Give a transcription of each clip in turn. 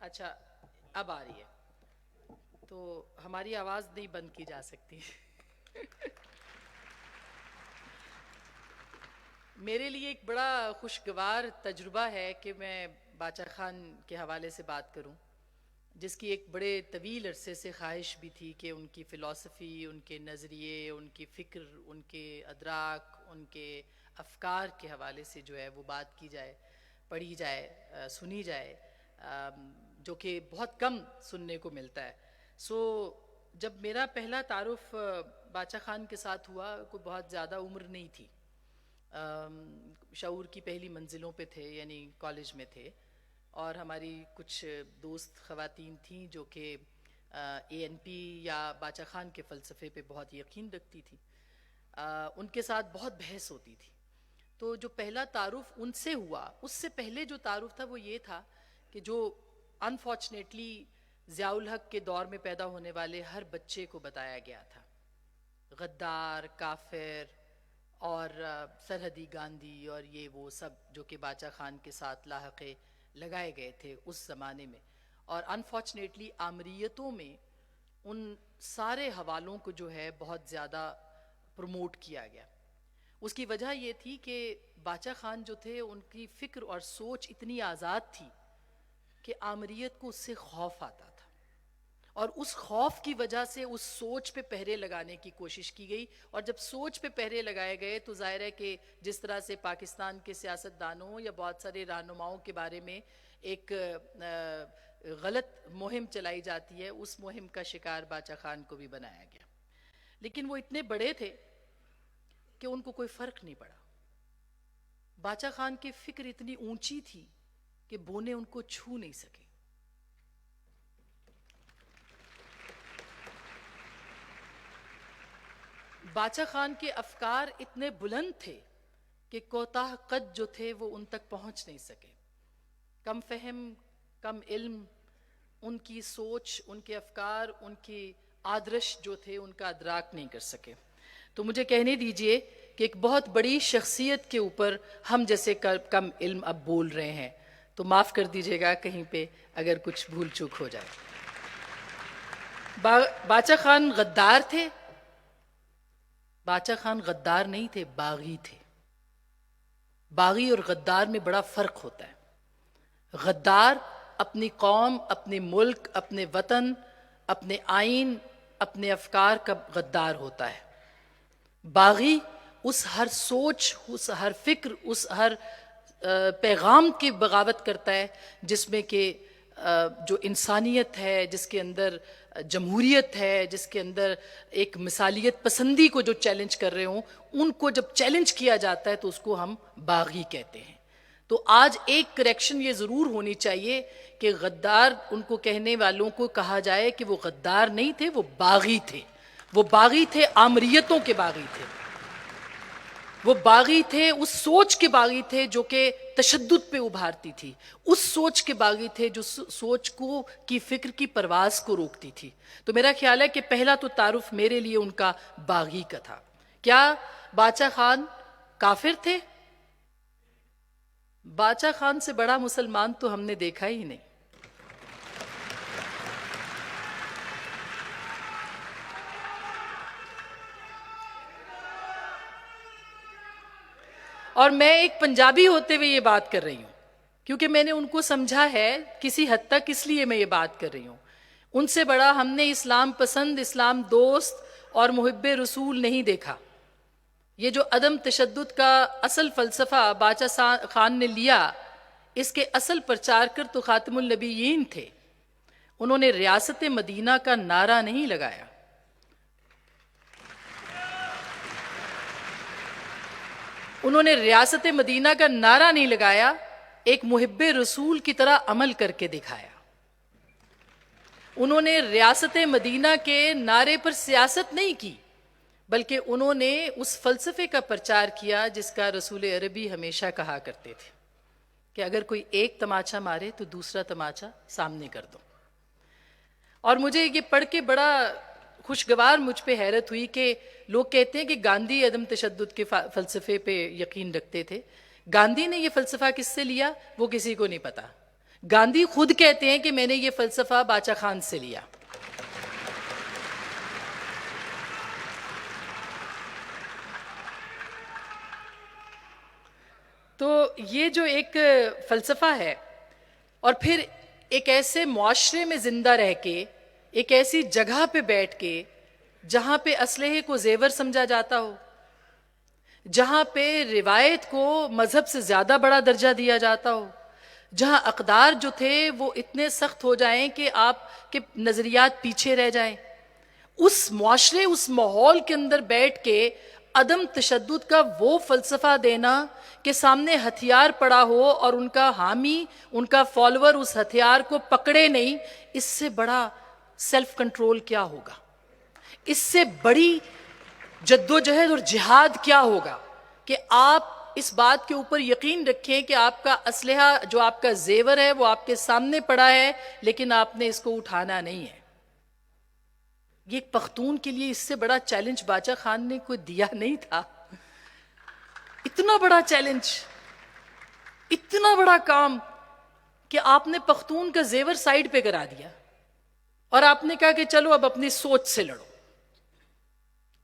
اچھا، اب آ رہی ہے تو ہماری آواز نہیں بند کی جا سکتی۔ میرے لیے ایک بڑا خوشگوار تجربہ ہے کہ میں باچا خان کے حوالے سے بات کروں، جس کی ایک بڑے طویل عرصے سے خواہش بھی تھی کہ ان کی فلسفی، ان کے نظریے، ان کی فکر، ان کے ادراک، ان کے افکار کے حوالے سے جو ہے وہ بات کی جائے، پڑھی جائے، سنی جائے، جو کہ بہت کم سننے کو ملتا ہے۔ جب میرا پہلا تعارف باچا خان کے ساتھ ہوا، کوئی بہت زیادہ عمر نہیں تھی، شعور کی پہلی منزلوں پہ تھے، یعنی کالج میں تھے، اور ہماری کچھ دوست خواتین تھیں جو کہ اے این پی یا باچا خان کے فلسفے پہ بہت یقین رکھتی تھیں۔ ان کے ساتھ بہت بحث ہوتی تھی۔ تو جو پہلا تعارف ان سے ہوا، اس سے پہلے جو تعارف تھا وہ یہ تھا کہ جو انفارچونیٹلی ضیاء الحق کے دور میں پیدا ہونے والے ہر بچے کو بتایا گیا تھا، غدار، کافر اور سرحدی گاندھی اور یہ وہ سب جو کہ باچا خان کے ساتھ لاحقے لگائے گئے تھے اس زمانے میں، اور انفارچونیٹلی آمریتوں میں ان سارے حوالوں کو جو ہے بہت زیادہ پروموٹ کیا گیا۔ اس کی وجہ یہ تھی کہ باچا خان جو تھے ان کی فکر اور سوچ اتنی آزاد تھی کہ آمریت کو اس سے خوف آتا تھا، اور اس خوف کی وجہ سے اس سوچ پہ پہرے لگانے کی کوشش کی گئی، اور جب سوچ پہ پہرے لگائے گئے تو ظاہر ہے کہ جس طرح سے پاکستان کے سیاستدانوں یا بہت سارے رہنماؤں کے بارے میں ایک غلط مہم چلائی جاتی ہے، اس مہم کا شکار باچا خان کو بھی بنایا گیا۔ لیکن وہ اتنے بڑے تھے کہ ان کو کوئی فرق نہیں پڑا۔ باچا خان کی فکر اتنی اونچی تھی کہ بونے ان کو چھو نہیں سکے۔ باچا خان کے افکار اتنے بلند تھے کہ کوتاہ قد جو تھے وہ ان تک پہنچ نہیں سکے۔ کم فہم، کم علم، ان کی سوچ، ان کے افکار، ان کی آدرش جو تھے ان کا ادراک نہیں کر سکے۔ تو مجھے کہنے دیجئے کہ ایک بہت بڑی شخصیت کے اوپر ہم جیسے کم علم اب بول رہے ہیں، تو معاف کر دیجئے گا کہیں پہ اگر کچھ بھول چوک ہو جائے۔ باچا خان غدار تھے؟ باچا خان غدار نہیں تھے، باغی تھے۔ باغی اور غدار میں بڑا فرق ہوتا ہے۔ غدار اپنی قوم، اپنے ملک، اپنے وطن، اپنے آئین، اپنے افکار کا غدار ہوتا ہے۔ باغی اس ہر سوچ، اس ہر فکر، اس ہر پیغام کی بغاوت کرتا ہے جس میں کہ جو انسانیت ہے، جس کے اندر جمہوریت ہے، جس کے اندر ایک مثالیت پسندی کو جو چیلنج کر رہے ہوں، ان کو جب چیلنج کیا جاتا ہے تو اس کو ہم باغی کہتے ہیں۔ تو آج ایک کریکشن یہ ضرور ہونی چاہیے کہ غدار ان کو کہنے والوں کو کہا جائے کہ وہ غدار نہیں تھے، وہ باغی تھے۔ وہ باغی تھے، آمریتوں کے باغی تھے۔ وہ باغی تھے، اس سوچ کے باغی تھے جو کہ تشدد پہ ابھارتی تھی، اس سوچ کے باغی تھے جو سوچ کو کی فکر کی پرواز کو روکتی تھی۔ تو میرا خیال ہے کہ پہلا تو تعارف میرے لیے ان کا باغی کا تھا۔ کیا باچا خان کافر تھے؟ باچا خان سے بڑا مسلمان تو ہم نے دیکھا ہی نہیں۔ اور میں ایک پنجابی ہوتے ہوئے یہ بات کر رہی ہوں کیونکہ میں نے ان کو سمجھا ہے کسی حد تک، اس لیے میں یہ بات کر رہی ہوں۔ ان سے بڑا ہم نے اسلام پسند، اسلام دوست اور محب رسول نہیں دیکھا۔ یہ جو عدم تشدد کا اصل فلسفہ باچا خان نے لیا، اس کے اصل پرچارکر تو خاتم النبیین تھے۔ انہوں نے ریاست مدینہ کا نعرہ نہیں لگایا، انہوں نے ریاست مدینہ کا نعرہ نہیں لگایا، ایک محب رسول کی طرح عمل کر کے دکھایا۔ انہوں نے ریاست مدینہ کے نعرے پر سیاست نہیں کی، بلکہ انہوں نے اس فلسفے کا پرچار کیا جس کا رسول عربی ہمیشہ کہا کرتے تھے کہ اگر کوئی ایک تماچا مارے تو دوسرا تماچا سامنے کر دو۔ اور مجھے یہ پڑھ کے بڑا خوشگوار مجھ پہ حیرت ہوئی کہ لوگ کہتے ہیں کہ گاندھی عدم تشدد کے فلسفے پہ یقین رکھتے تھے۔ گاندھی نے یہ فلسفہ کس سے لیا وہ کسی کو نہیں پتا، گاندھی خود کہتے ہیں کہ میں نے یہ فلسفہ باچا خان سے لیا. تو یہ جو ایک فلسفہ ہے، اور پھر ایک ایسے معاشرے میں زندہ رہ کے، ایک ایسی جگہ پہ بیٹھ کے جہاں پہ اسلحے کو زیور سمجھا جاتا ہو، جہاں پہ روایت کو مذہب سے زیادہ بڑا درجہ دیا جاتا ہو، جہاں اقدار جو تھے وہ اتنے سخت ہو جائیں کہ آپ کے نظریات پیچھے رہ جائیں، اس معاشرے، اس ماحول کے اندر بیٹھ کے عدم تشدد کا وہ فلسفہ دینا کہ سامنے ہتھیار پڑا ہو اور ان کا حامی، ان کا فالوور اس ہتھیار کو پکڑے نہیں، اس سے بڑا سیلف کنٹرول کیا ہوگا؟ اس سے بڑی جدوجہد اور جہاد کیا ہوگا کہ آپ اس بات کے اوپر یقین رکھیں کہ آپ کا اسلحہ، جو آپ کا زیور ہے، وہ آپ کے سامنے پڑا ہے، لیکن آپ نے اس کو اٹھانا نہیں ہے. یہ ایک پختون کے لیے اس سے بڑا چیلنج باچا خان نے کوئی دیا نہیں تھا. اتنا بڑا چیلنج، اتنا بڑا کام کہ آپ نے پختون کا زیور سائیڈ پہ کرا دیا اور آپ نے کہا کہ چلو اب اپنی سوچ سے لڑو،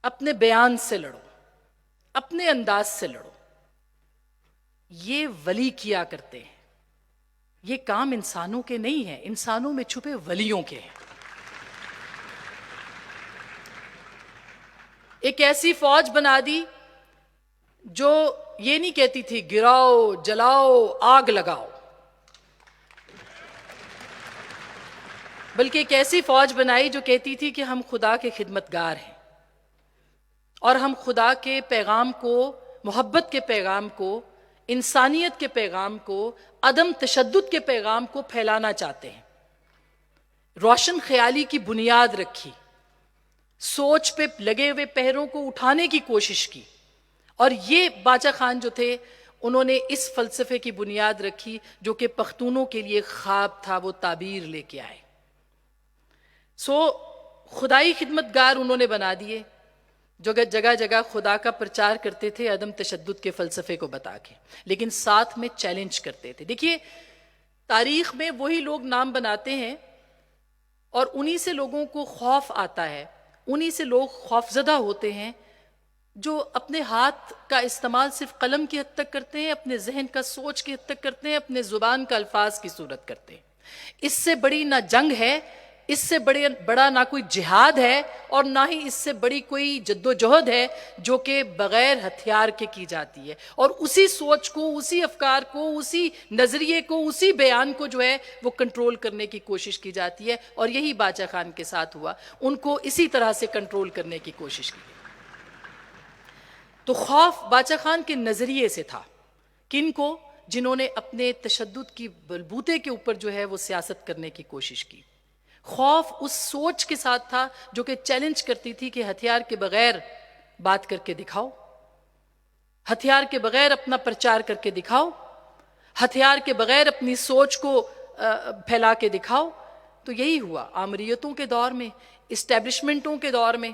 اپنے بیان سے لڑو، اپنے انداز سے لڑو. یہ ولی کیا کرتے ہیں. یہ کام انسانوں کے نہیں ہیں، انسانوں میں چھپے ولیوں کے ہیں. ایک ایسی فوج بنا دی جو یہ نہیں کہتی تھی گراؤ، جلاؤ، آگ لگاؤ، بلکہ ایک ایسی فوج بنائی جو کہتی تھی کہ ہم خدا کے خدمتگار ہیں اور ہم خدا کے پیغام کو، محبت کے پیغام کو، انسانیت کے پیغام کو، عدم تشدد کے پیغام کو پھیلانا چاہتے ہیں. روشن خیالی کی بنیاد رکھی، سوچ پہ لگے ہوئے پہروں کو اٹھانے کی کوشش کی، اور یہ باچا خان جو تھے انہوں نے اس فلسفے کی بنیاد رکھی جو کہ پختونوں کے لیے خواب تھا، وہ تعبیر لے کے آئے. خدائی خدمتگار انہوں نے بنا دیے، جگہ جگہ خدا کا پرچار کرتے تھے عدم تشدد کے فلسفے کو بتا کے، لیکن ساتھ میں چیلنج کرتے تھے. دیکھیے تاریخ میں وہی لوگ نام بناتے ہیں اور انہی سے لوگوں کو خوف آتا ہے، انہی سے لوگ خوفزدہ ہوتے ہیں جو اپنے ہاتھ کا استعمال صرف قلم کی حد تک کرتے ہیں، اپنے ذہن کا سوچ کی حد تک کرتے ہیں، اپنے زبان کا الفاظ کی صورت کرتے ہیں. اس سے بڑی نہ جنگ ہے، اس سے بڑا نہ کوئی جہاد ہے، اور نہ ہی اس سے بڑی کوئی جدوجہد ہے جو کہ بغیر ہتھیار کے کی جاتی ہے. اور اسی سوچ کو، اسی افکار کو، اسی نظریے کو، اسی بیان کو جو ہے وہ کنٹرول کرنے کی کوشش کی جاتی ہے، اور یہی باچا خان کے ساتھ ہوا. ان کو اسی طرح سے کنٹرول کرنے کی کوشش کی. تو خوف باچا خان کے نظریے سے تھا. کن کو؟ جنہوں نے اپنے تشدد کی بلبوتے کے اوپر جو ہے وہ سیاست کرنے کی کوشش کی. خوف اس سوچ کے ساتھ تھا جو کہ چیلنج کرتی تھی کہ ہتھیار کے بغیر بات کر کے دکھاؤ، ہتھیار کے بغیر اپنا پرچار کر کے دکھاؤ، ہتھیار کے بغیر اپنی سوچ کو پھیلا کے دکھاؤ. تو یہی ہوا آمریتوں کے دور میں، اسٹیبلشمنٹوں کے دور میں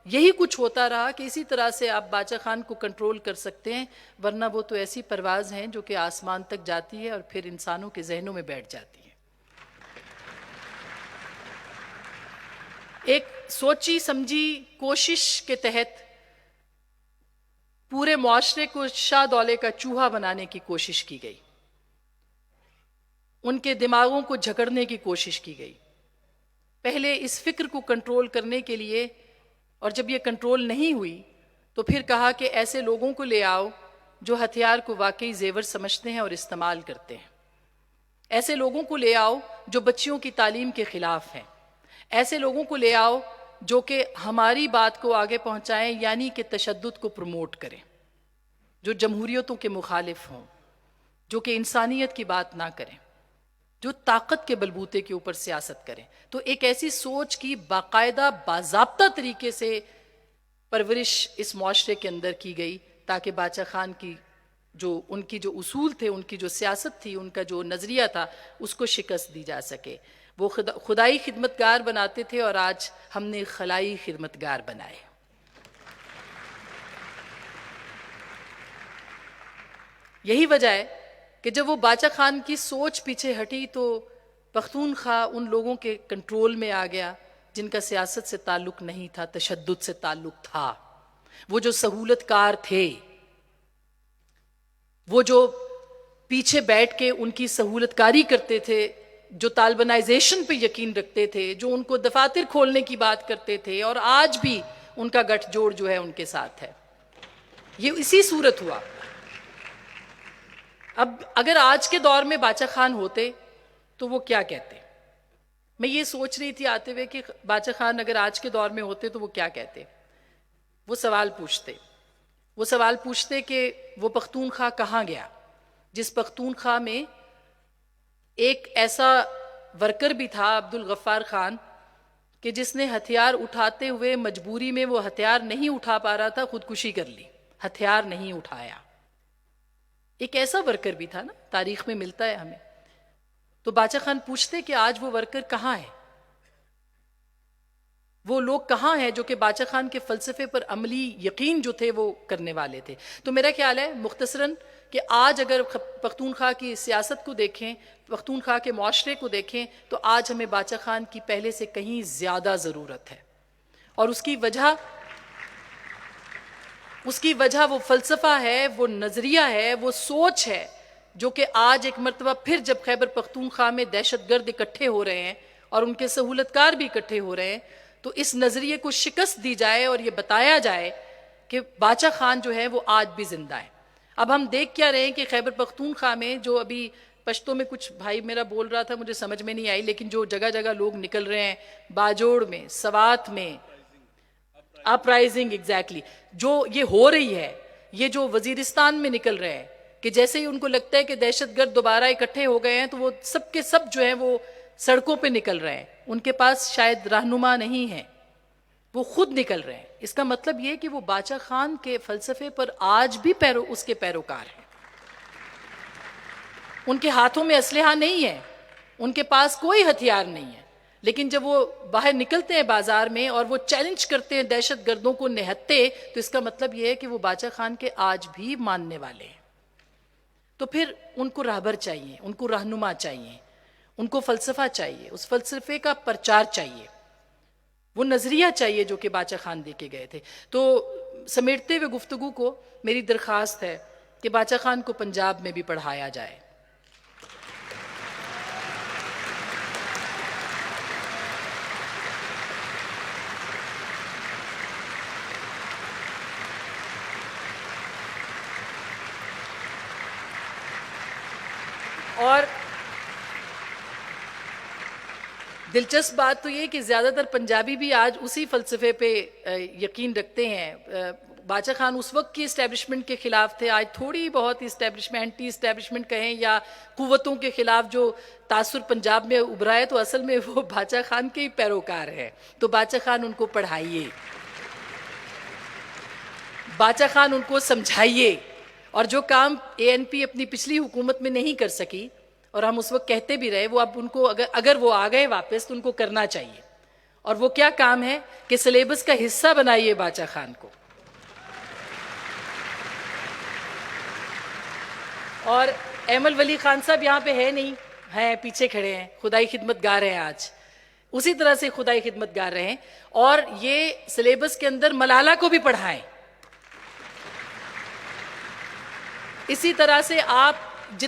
یہی کچھ ہوتا رہا کہ اسی طرح سے آپ باچا خان کو کنٹرول کر سکتے ہیں، ورنہ وہ تو ایسی پرواز ہیں جو کہ آسمان تک جاتی ہے اور پھر انسانوں کے ذہنوں میں بیٹھ جاتی ہے. ایک سوچی سمجھی کوشش کے تحت پورے معاشرے کو شاہ دولے کا چوہا بنانے کی کوشش کی گئی، ان کے دماغوں کو جھکڑنے کی کوشش کی گئی. پہلے اس فکر کو کنٹرول کرنے کے لیے، اور جب یہ کنٹرول نہیں ہوئی تو پھر کہا کہ ایسے لوگوں کو لے آؤ جو ہتھیار کو واقعی زیور سمجھتے ہیں اور استعمال کرتے ہیں. ایسے لوگوں کو لے آؤ جو بچیوں کی تعلیم کے خلاف ہیں. ایسے لوگوں کو لے آؤ جو کہ ہماری بات کو آگے پہنچائیں، یعنی کہ تشدد کو پروموٹ کریں، جو جمہوریتوں کے مخالف ہوں، جو کہ انسانیت کی بات نہ کریں، جو طاقت کے بلبوتے کے اوپر سیاست کریں. تو ایک ایسی سوچ کی باقاعدہ باضابطہ طریقے سے پرورش اس معاشرے کے اندر کی گئی تاکہ باچا خان کی ان کی جو اصول تھے، ان کی جو سیاست تھی، ان کا جو نظریہ تھا، اس کو شکست دی جا سکے. وہ خدائی خدمتگار بناتے تھے اور آج ہم نے خلائی خدمتگار بنائے. یہی وجہ ہے کہ جب وہ باچا خان کی سوچ پیچھے ہٹی تو پختونخوا ان لوگوں کے کنٹرول میں آ گیا جن کا سیاست سے تعلق نہیں تھا، تشدد سے تعلق تھا. وہ جو سہولت کار تھے، وہ جو پیچھے بیٹھ کے ان کی سہولت کاری کرتے تھے، جو طالبانائزیشن پہ یقین رکھتے تھے، جو ان کو دفاتر کھولنے کی بات کرتے تھے، اور آج بھی ان کا گٹھ جوڑ جو ہے ان کے ساتھ ہے. یہ اسی صورت ہوا. اب اگر آج کے دور میں باچا خان ہوتے تو وہ کیا کہتے؟ میں یہ سوچ رہی تھی آتے ہوئے کہ باچا خان اگر آج کے دور میں ہوتے تو وہ کیا کہتے. وہ سوال پوچھتے کہ وہ پختونخوا کہاں گیا جس پختونخوا میں ایک ایسا ورکر بھی تھا، عبدالغفار خان، کہ جس نے ہتھیار اٹھاتے ہوئے مجبوری میں وہ ہتھیار نہیں اٹھا پا رہا تھا، خودکشی کر لی، ہتھیار نہیں اٹھایا. ایک ایسا ورکر بھی تھا نا، تاریخ میں ملتا ہے ہمیں. تو باچا خان پوچھتے کہ آج وہ ورکر کہاں ہے، وہ لوگ کہاں ہیں جو کہ باچا خان کے فلسفے پر عملی یقین جو تھے وہ کرنے والے تھے. تو میرا خیال ہے مختصراً کہ آج اگر پختونخوا کی سیاست کو دیکھیں، پختونخوا کے معاشرے کو دیکھیں، تو آج ہمیں باچا خان کی پہلے سے کہیں زیادہ ضرورت ہے. اور اس کی وجہ وہ فلسفہ ہے، وہ نظریہ ہے، وہ سوچ ہے جو کہ آج ایک مرتبہ پھر جب خیبر پختونخوا میں دہشت گرد اکٹھے ہو رہے ہیں اور ان کے سہولت کار بھی اکٹھے ہو رہے ہیں، تو اس نظریے کو شکست دی جائے اور یہ بتایا جائے کہ باچا خان جو ہے وہ آج بھی زندہ ہے. اب ہم دیکھ کیا رہے ہیں کہ خیبر پختونخوا میں جو ابھی پشتو میں کچھ بھائی میرا بول رہا تھا، مجھے سمجھ میں نہیں آئی، لیکن جو جگہ جگہ لوگ نکل رہے ہیں، باجوڑ میں، سوات میں، اپرائزنگ ایگزیکٹلی جو یہ ہو رہی ہے، یہ جو وزیرستان میں نکل رہے ہیں کہ جیسے ہی ان کو لگتا ہے کہ دہشت گرد دوبارہ اکٹھے ہو گئے ہیں تو وہ سب کے سب جو ہیں وہ سڑکوں پہ نکل رہے ہیں. ان کے پاس شاید رہنما نہیں ہے، وہ خود نکل رہے ہیں. اس کا مطلب یہ کہ وہ باچا خان کے فلسفے پر آج بھی اس کے پیروکار ہیں. ان کے ہاتھوں میں اسلحہ نہیں ہے، ان کے پاس کوئی ہتھیار نہیں ہے، لیکن جب وہ باہر نکلتے ہیں بازار میں اور وہ چیلنج کرتے ہیں دہشت گردوں کو نہتے، تو اس کا مطلب یہ ہے کہ وہ باچا خان کے آج بھی ماننے والے ہیں. تو پھر ان کو راہبر چاہیے، ان کو رہنما چاہیے، ان کو فلسفہ چاہیے، اس فلسفے کا پرچار چاہیے، وہ نظریہ چاہیے جو کہ باچا خان دے کے گئے تھے. تو سمیٹتے ہوئے گفتگو کو میری درخواست ہے کہ باچا خان کو پنجاب میں بھی پڑھایا جائے. اور دلچسپ بات تو یہ کہ زیادہ تر پنجابی بھی آج اسی فلسفے پہ یقین رکھتے ہیں. باچا خان اس وقت کی اسٹیبلشمنٹ کے خلاف تھے، آج تھوڑی بہت اینٹی اسٹیبلشمنٹ کہیں یا قوتوں کے خلاف جو تاثر پنجاب میں ابھرا ہے، تو اصل میں وہ باچا خان کے ہی پیروکار ہے. تو باچا خان ان کو پڑھائیے، باچا خان ان کو سمجھائیے، اور جو کام ANP اپنی پچھلی حکومت میں نہیں کر سکی اور ہم اس وقت کہتے بھی رہے، وہ اب ان کو اگر وہ آ گئے واپس تو ان کو کرنا چاہیے. اور وہ کیا کام ہے کہ سلیبس کا حصہ بنائیے باچا خان کو. اور ایمل ولی خان صاحب یہاں پہ ہے نہیں، ہیں پیچھے کھڑے ہیں، خدائی خدمت گار ہیں، آج اسی طرح سے خدائی خدمت گار رہے ہیں. اور یہ سلیبس کے اندر ملالہ کو بھی پڑھائیں. اسی طرح سے آپ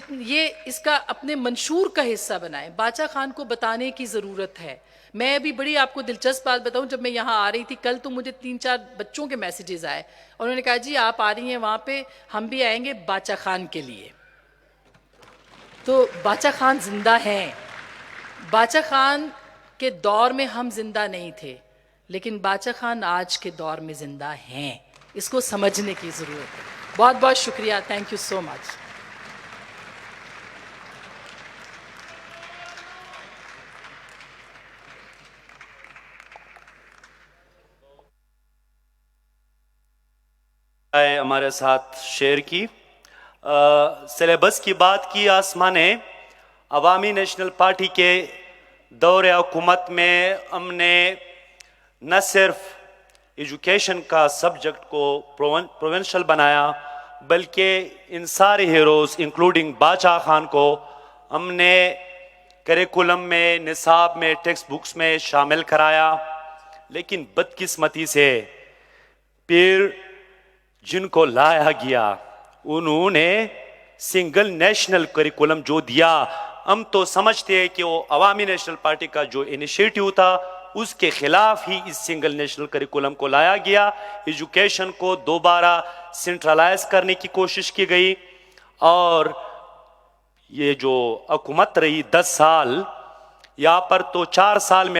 یہ اس کا اپنے منشور کا حصہ بنائیں. باچا خان کو بتانے کی ضرورت ہے. میں بھی بڑی آپ کو دلچسپ بات بتاؤں، جب میں یہاں آ رہی تھی کل تو مجھے 3-4 بچوں کے میسیجز آئے، اور انہوں نے کہا جی آپ آ رہی ہیں وہاں پہ، ہم بھی آئیں گے باچا خان کے لیے. تو باچا خان زندہ ہیں. باچا خان کے دور میں ہم زندہ نہیں تھے، لیکن باچا خان آج کے دور میں زندہ ہیں. اس کو سمجھنے کی ضرورت ہے. بہت بہت شکریہ. تھینک یو سو مچ. ہمارے ساتھ شیئر کی. سلیبس کی بات کی آسما نے. عوامی نیشنل پارٹی کے دور حکومت میں ہم نے نہ صرف ایجوکیشن کا سبجیکٹ کو پروونشل بنایا بلکہ ان سارے ہیروز انکلوڈنگ باچا خان کو ہم نے کریکولم میں، نصاب میں، ٹیکسٹ بکس میں شامل کرایا، لیکن بدقسمتی سے پھر جن کو لایا گیا انہوں نے سنگل نیشنل کریکولم جو دیا، ہم تو سمجھتے ہیں کہ وہ عوامی نیشنل پارٹی کا جو انیشیٹو تھا اس کے خلاف ہی اس سنگل نیشنل کریکولم کو لایا گیا، ایجوکیشن کو دوبارہ سینٹرلائز کرنے کی کوشش کی گئی، اور یہ جو حکومت رہی 10 سال، یہاں پر تو 4 سال میں